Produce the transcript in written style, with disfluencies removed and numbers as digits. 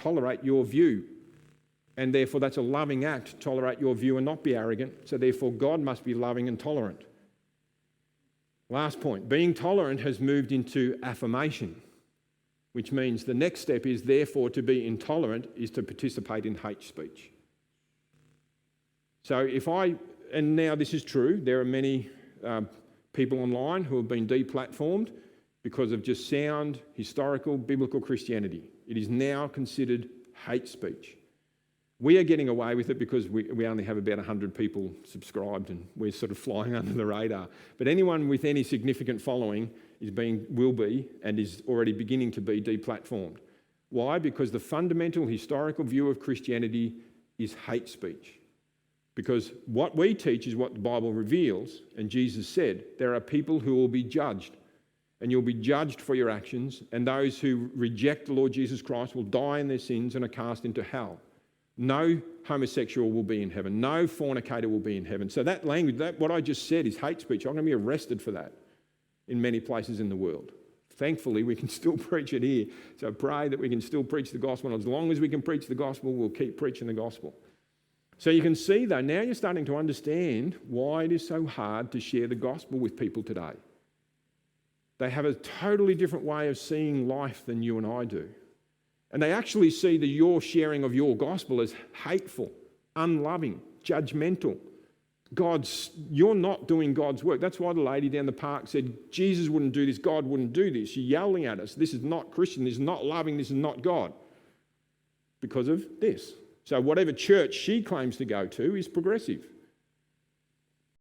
tolerate your view. And therefore that's a loving act to tolerate your view and not be arrogant. So therefore God must be loving and tolerant. Last point, being tolerant has moved into affirmation, which means the next step is therefore to be intolerant is to participate in hate speech. So and now this is true, there are many people online who have been deplatformed because of just sound, historical, biblical Christianity. It is now considered hate speech. We are getting away with it because we only have about 100 people subscribed and we're sort of flying under the radar. But anyone with any significant following will be and is already beginning to be deplatformed. Why? Because the fundamental historical view of Christianity is hate speech. Because what we teach is what the Bible reveals, and Jesus said, there are people who will be judged, and you'll be judged for your actions, and those who reject the Lord Jesus Christ will die in their sins and are cast into hell. No homosexual will be in heaven. No fornicator will be in heaven. So that language, what I just said is hate speech. I'm going to be arrested for that in many places in the world. Thankfully, we can still preach it here. So pray that we can still preach the gospel. And as long as we can preach the gospel, we'll keep preaching the gospel. So you can see, though, now you're starting to understand why it is so hard to share the gospel with people today. They have a totally different way of seeing life than you and I do. And they actually see your sharing of your gospel as hateful, unloving, judgmental. You're not doing God's work. That's why the lady down the park said, Jesus wouldn't do this, God wouldn't do this. You're yelling at us. This is not Christian, this is not loving, this is not God. Because of this. So whatever church she claims to go to is progressive.